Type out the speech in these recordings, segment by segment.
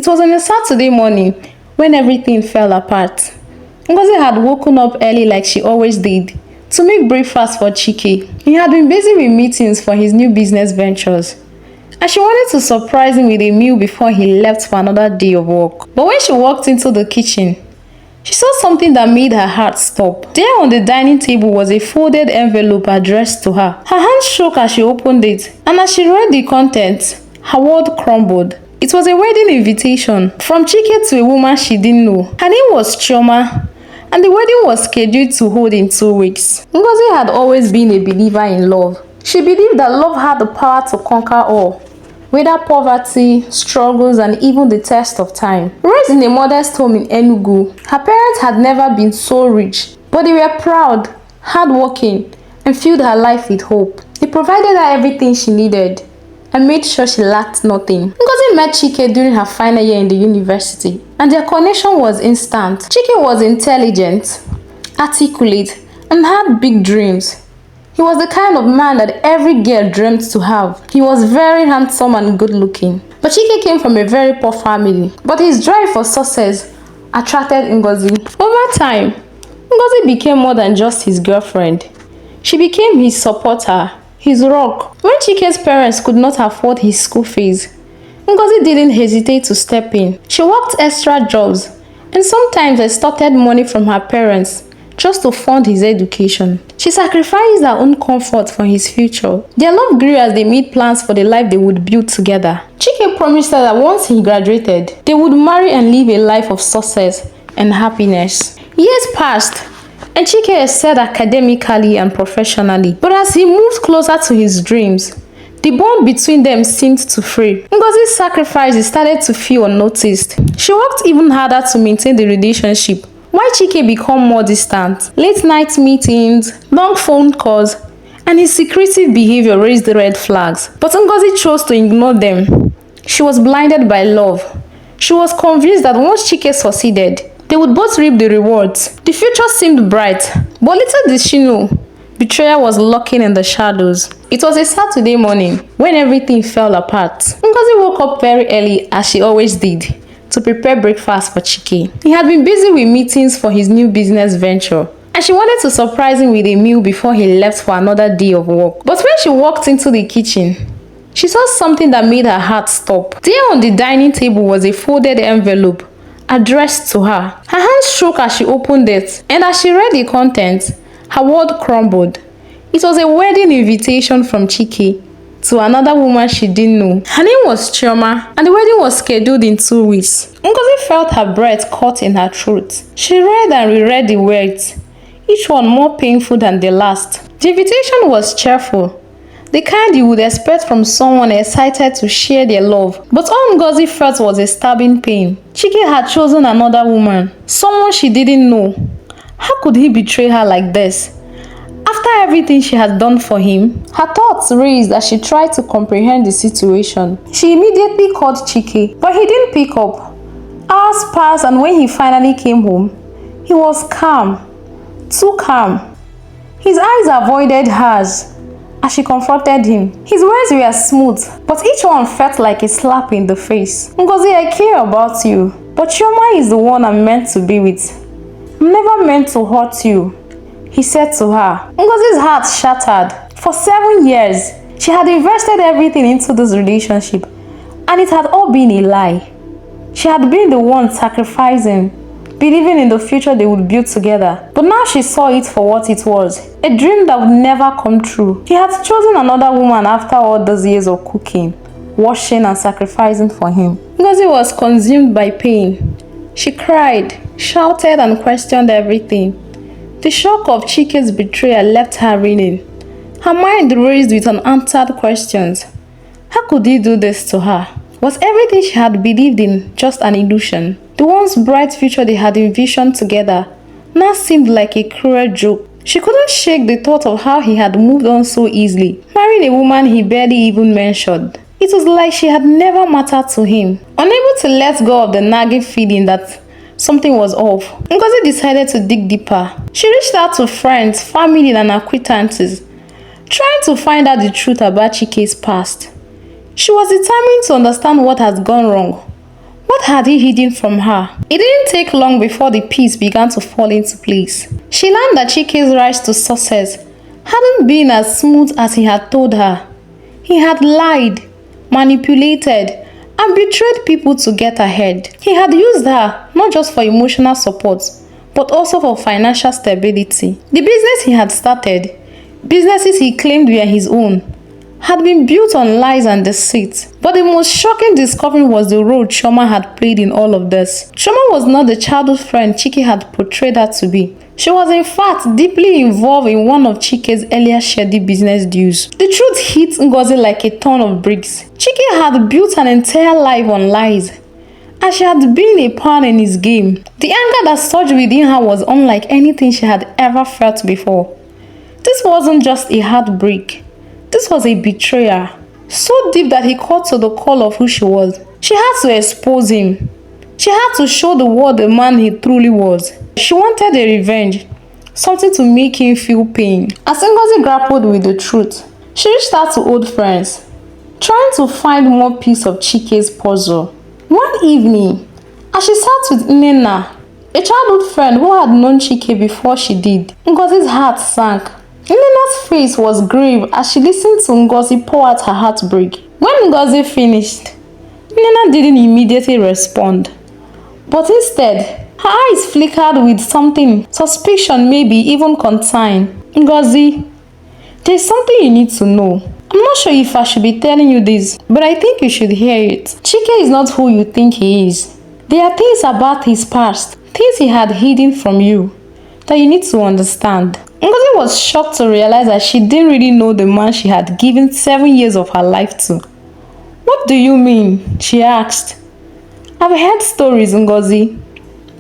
It was on a Saturday morning when everything fell apart. Ngozi had woken up early like she always did to make breakfast for Chike. He had been busy with meetings for his new business ventures, and she wanted to surprise him with a meal before he left for another day of work. But when she walked into the kitchen, she saw something that made her heart stop. There on the dining table was a folded envelope addressed to her. Her hand shook as she opened it, and as she read the contents, her world crumbled. It was a wedding invitation from Chike to a woman she didn't know. Her name was Chioma, and the wedding was scheduled to hold in 2 weeks. Ngozi had always been a believer in love. She believed that love had the power to conquer all, whether poverty, struggles, and even the test of time. Raised in a modest home in Enugu, her parents had never been so rich, but they were proud, hardworking, and filled her life with hope. They provided her everything she needed and made sure she lacked nothing. Ngozi met Chike during her final year in the university, and their connection was instant. Chike was intelligent, articulate, and had big dreams. He was the kind of man that every girl dreamed to have. He was very handsome and good looking. But Chike came from a very poor family, but his drive for success attracted Ngozi. Over time, Ngozi became more than just his girlfriend. She became his supporter, his rock. When Chike's parents could not afford his school fees, Ngozi didn't hesitate to step in. She worked extra jobs and sometimes extorted money from her parents just to fund his education. She sacrificed her own comfort for his future. Their love grew as they made plans for the life they would build together. Chike promised her that once he graduated, they would marry and live a life of success and happiness. Years passed, and Chike excelled academically and professionally. But as he moved closer to his dreams, the bond between them seemed to fray. Ngozi's sacrifices started to feel unnoticed. She worked even harder to maintain the relationship, while Chike became more distant. Late night meetings, long phone calls, and his secretive behavior raised the red flags. But Ngozi chose to ignore them. She was blinded by love. She was convinced that once Chike succeeded, they would both reap the rewards. The future seemed bright, but little did she know, betrayal was lurking in the shadows. It was a Saturday morning when everything fell apart. Ngozi woke up very early, as she always did, to prepare breakfast for Chike. He had been busy with meetings for his new business venture, and she wanted to surprise him with a meal before he left for another day of work. But when she walked into the kitchen, she saw something that made her heart stop. There on the dining table was a folded envelope addressed to her. Her hands shook as she opened it, and as she read the contents, her world crumbled. It was a wedding invitation from Chike to another woman she didn't know. Her name was Chioma, and the wedding was scheduled in 2 weeks. Ngozi felt her breath caught in her throat. She read and reread the words, each one more painful than the last. The invitation was cheerful, the kind you would expect from someone excited to share their love. But all Ngozi felt was a stabbing pain. Chike had chosen another woman, someone she didn't know. How could he betray her like this? After everything she had done for him, her thoughts raised as she tried to comprehend the situation. She immediately called Chike, but he didn't pick up. Hours passed, and when he finally came home, he was calm, too calm. His eyes avoided hers as she confronted him. His words were smooth, but each one felt like a slap in the face. Ngozi, I care about you, but Chioma is the one I'm meant to be with. I'm never meant to hurt you, he said to her. Ngozi's heart shattered. For 7 years, she had invested everything into this relationship, and it had all been a lie. She had been the one sacrificing, believing in the future they would build together. But now she saw it for what it was, a dream that would never come true. She had chosen another woman after all those years of cooking, washing, and sacrificing for him. Ngozi was consumed by pain. She cried, shouted, and questioned everything. The shock of Chike's betrayal left her reeling. Her mind raced with unanswered questions. How could he do this to her? Was everything she had believed in just an illusion? The once bright future they had envisioned together now seemed like a cruel joke. She couldn't shake the thought of how he had moved on so easily, marrying a woman he barely even mentioned. It was like she had never mattered to him. Unable to let go of the nagging feeling that something was off, Ngozi decided to dig deeper. She reached out to friends, family, and acquaintances, trying to find out the truth about Chike's past. She was determined to understand what had gone wrong, What had he hidden from her? It didn't take long before the pieces began to fall into place. She learned that Chike's rise to success hadn't been as smooth as he had told her. He had lied, manipulated, and betrayed people to get ahead. He had used her not just for emotional support, but also for financial stability. The business he had started, businesses he claimed were his own, had been built on lies and deceit. But the most shocking discovery was the role Chioma had played in all of this. Chioma was not the childhood friend Chike had portrayed her to be. She was in fact deeply involved in one of Chike's earlier shady business deals. The truth hit Ngozi like a ton of bricks. Chike had built an entire life on lies, and she had been a pawn in his game. The anger that surged within her was unlike anything she had ever felt before. This wasn't just a heartbreak. This was a betrayal, so deep that he caught to the core of who she was. She had to expose him. She had to show the world the man he truly was. She wanted a revenge, something to make him feel pain. As Ngozi grappled with the truth, she reached out to old friends, trying to find more piece of Chike's puzzle. One evening, as she sat with Nnenna, a childhood friend who had known Chike before she did, Ngozi's heart sank. Nnenna's face was grave as she listened to Ngozi pour out her heartbreak. When Ngozi finished, Nnenna didn't immediately respond, but instead, her eyes flickered with something, suspicion, maybe even concern. Ngozi, there's something you need to know. I'm not sure if I should be telling you this, but I think you should hear it. Chike is not who you think he is. There are things about his past, things he had hidden from you, that you need to understand. Ngozi was shocked to realize that she didn't really know the man she had given 7 years of her life to. What do you mean? She asked. I've heard stories, Ngozi.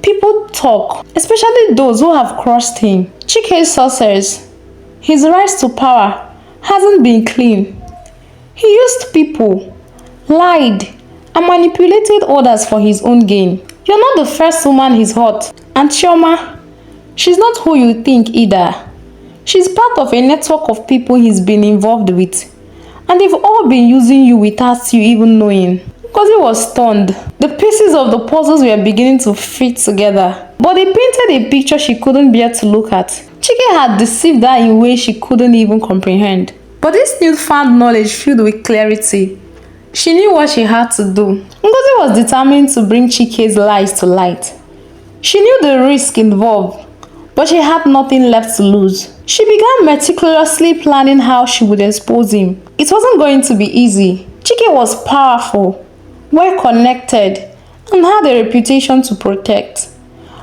People talk, especially those who have crossed him. Chike's success, his rise to power, hasn't been clean. He used people, lied, and manipulated others for his own gain. You're not the first woman he's hurt. And Chioma, she's not who you think either. She's part of a network of people he's been involved with. And they've all been using you without you even knowing. Ngozi was stunned. The pieces of the puzzles were beginning to fit together. But they painted a picture she couldn't bear to look at. Chike had deceived her in ways she couldn't even comprehend. But this newfound knowledge filled with clarity. She knew what she had to do. Ngozi was determined to bring Chike's lies to light. She knew the risk involved, but she had nothing left to lose. She began meticulously planning how she would expose him. It wasn't going to be easy. Chike was powerful, well-connected, and had a reputation to protect.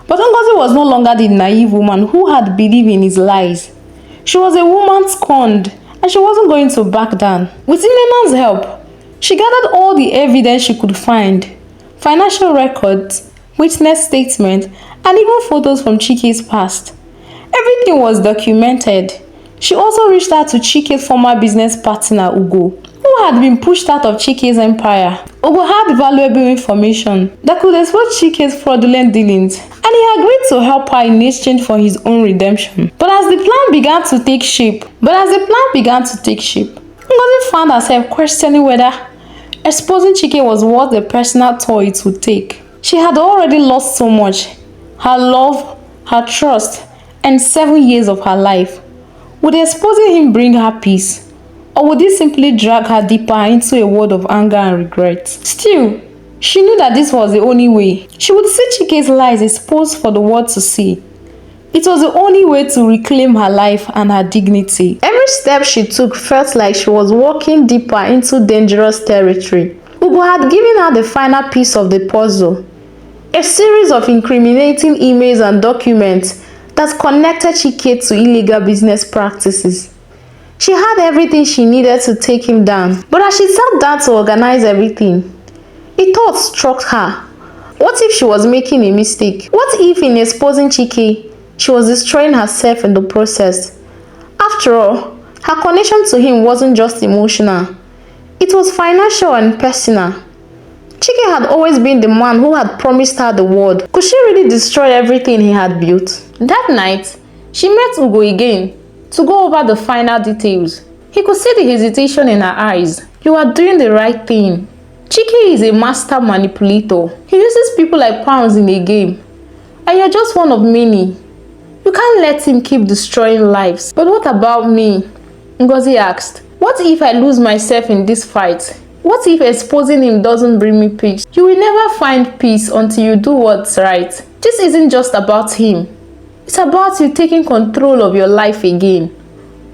But Ngozi was no longer the naive woman who had believed in his lies. She was a woman scorned, and she wasn't going to back down. With Nnenna's help, she gathered all the evidence she could find. Financial records, witness statements, and even photos from Chike's past. Everything was documented. She also reached out to Chike's former business partner, Ugo, who had been pushed out of Chike's empire. Ugo had valuable information that could expose Chike's fraudulent dealings, and he agreed to help her in exchange for his own redemption. But as the plan began to take shape, Ngozi found herself questioning whether exposing Chike was worth the personal toll it would take. She had already lost so much: her love, her trust, and 7 years of her life. Would exposing him bring her peace? Or would it simply drag her deeper into a world of anger and regret? Still, she knew that this was the only way. She would see Chike's lies exposed for the world to see. It was the only way to reclaim her life and her dignity. Every step she took felt like she was walking deeper into dangerous territory. Ugo had given her the final piece of the puzzle. A series of incriminating emails and documents that connected Chike to illegal business practices. She had everything she needed to take him down. But as she sat down to organize everything, a thought struck her. What if she was making a mistake? What if in exposing Chike, she was destroying herself in the process? After all, her connection to him wasn't just emotional. It was financial and personal. Chike had always been the man who had promised her the world. Could she really destroy everything he had built? That night, she met Ugo again to go over the final details. He could see the hesitation in her eyes. You are doing the right thing. Chike is a master manipulator. He uses people like pawns in a game. And you're just one of many. You can't let him keep destroying lives. But what about me? Ngozi asked. What if I lose myself in this fight? What if exposing him doesn't bring me peace? You will never find peace until you do what's right. This isn't just about him. It's about you taking control of your life again.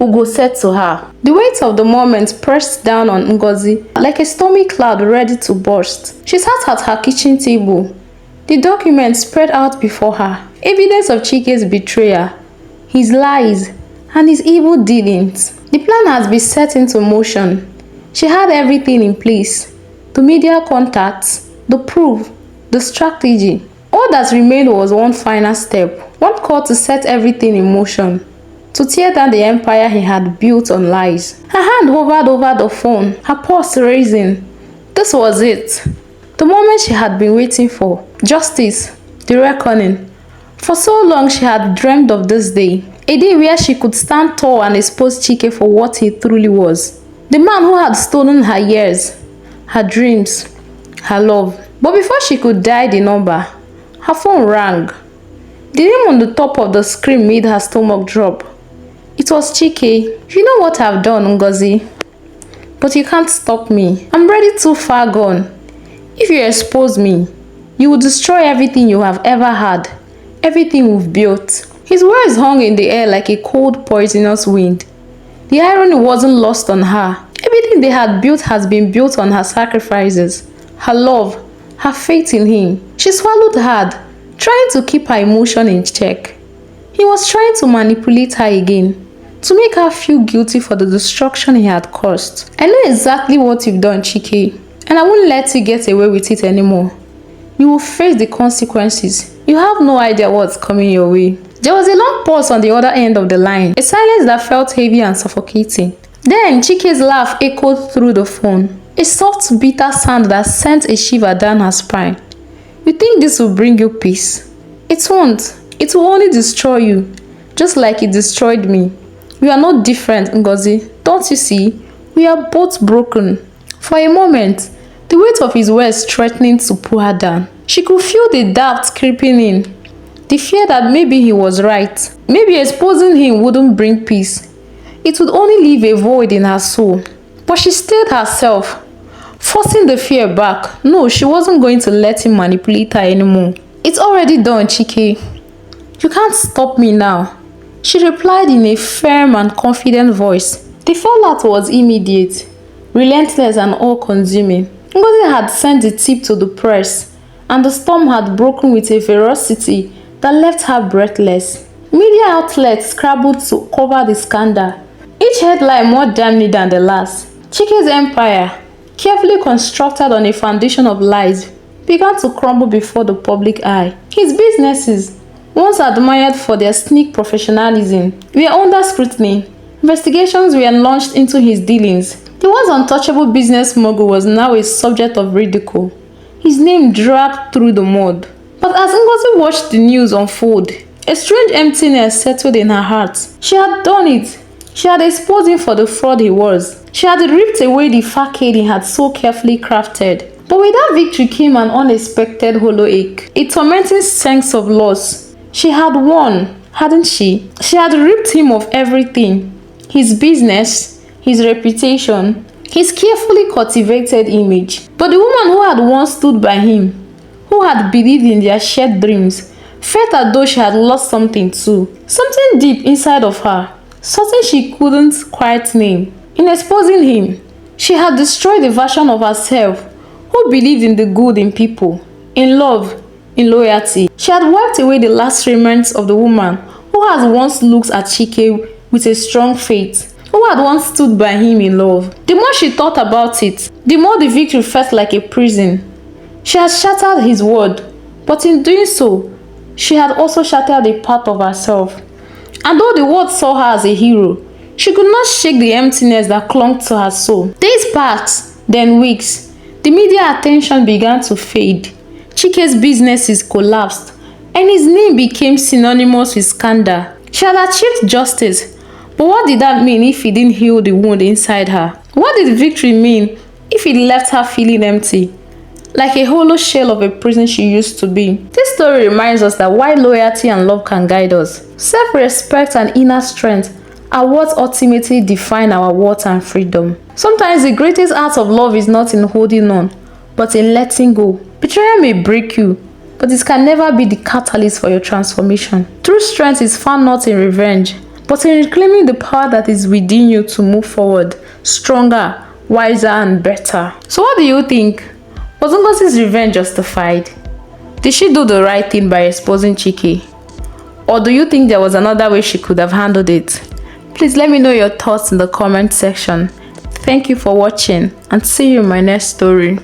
Ugo said to her. The weight of the moment pressed down on Ngozi like a stormy cloud ready to burst. She sat at her kitchen table. The documents spread out before her. Evidence of Chike's betrayal, his lies, and his evil dealings. The plan has been set into motion. She had everything in place. The media contacts, the proof, the strategy. All that remained was one final step. One call to set everything in motion. To tear down the empire he had built on lies. Her hand hovered over the phone, her pulse raising. This was it. The moment she had been waiting for. Justice. The reckoning. For so long she had dreamed of this day. A day where she could stand tall and expose Chike for what he truly was. The man who had stolen her years, her dreams, her love. But before she could dial the number, her phone rang. The name on the top of the screen made her stomach drop. It was Chike. You know what I've done, Ngozi? But you can't stop me. I'm already too far gone. If you expose me, you will destroy everything you have ever had, everything we've built. His words hung in the air like a cold, poisonous wind. The irony wasn't lost on her. Everything they had built has been built on her sacrifices, her love, her faith in him. She swallowed hard, trying to keep her emotion in check. He was trying to manipulate her again, to make her feel guilty for the destruction he had caused. I know exactly what you've done, Chike, and I won't let you get away with it anymore. You will face the consequences. You have no idea what's coming your way. There was a long pause on the other end of the line, a silence that felt heavy and suffocating. Then Chike's laugh echoed through the phone, a soft, bitter sound that sent a shiver down her spine. You think this will bring you peace? It won't. It will only destroy you, just like it destroyed me. We are not different, Ngozi. Don't you see? We are both broken. For a moment, the weight of his words threatening to pull her down. She could feel the doubt creeping in. The fear that maybe he was right. Maybe exposing him wouldn't bring peace. It would only leave a void in her soul. But she stayed herself, forcing the fear back. No, she wasn't going to let him manipulate her anymore. It's already done, Chike. You can't stop me now, she replied in a firm and confident voice. The fallout was immediate, relentless and all-consuming. Ngozi had sent the tip to the press, and the storm had broken with a ferocity that left her breathless. Media outlets scrambled to cover the scandal, each headline more damning than the last. Chike's empire, carefully constructed on a foundation of lies, began to crumble before the public eye. His businesses, once admired for their sleek professionalism, were under scrutiny. Investigations were launched into his dealings. The once untouchable business mogul was now a subject of ridicule, his name dragged through the mud. But as Ngozi watched the news unfold, a strange emptiness settled in her heart. She had done it. She had exposed him for the fraud he was. She had ripped away the facade he had so carefully crafted. But with that victory came an unexpected hollow ache, a tormenting sense of loss. She had won, hadn't she? She had ripped him of everything. His business, his reputation, his carefully cultivated image. But the woman who had once stood by him, who had believed in their shared dreams, felt as though she had lost something too. Something deep inside of her. Something she couldn't quite name. In exposing him, she had destroyed the version of herself who believed in the good in people, in love, in loyalty. She had wiped away the last remnants of the woman who had once looked at Chike with a strong faith, who had once stood by him in love. The more she thought about it, the more the victory felt like a prison. She had shattered his world, but in doing so, she had also shattered a part of herself. And though the world saw her as a hero, she could not shake the emptiness that clung to her soul. Days passed, then weeks. The media attention began to fade. Chike's businesses collapsed, and his name became synonymous with scandal. She had achieved justice, but what did that mean if he didn't heal the wound inside her? What did victory mean if if it left her feeling empty, like a hollow shell of a prison she used to be. This story reminds us that while loyalty and love can guide us, self-respect and inner strength are what ultimately define our worth and freedom. Sometimes the greatest act of love is not in holding on, but in letting go. Betrayal may break you, but it can never be the catalyst for your transformation. True strength is found not in revenge, but in reclaiming the power that is within you to move forward, stronger, wiser, and better. So what do you think? Was Ngozi's revenge justified? Did she do the right thing by exposing Chike? Or do you think there was another way she could have handled it? Please let me know your thoughts in the comment section. Thank you for watching and see you in my next story.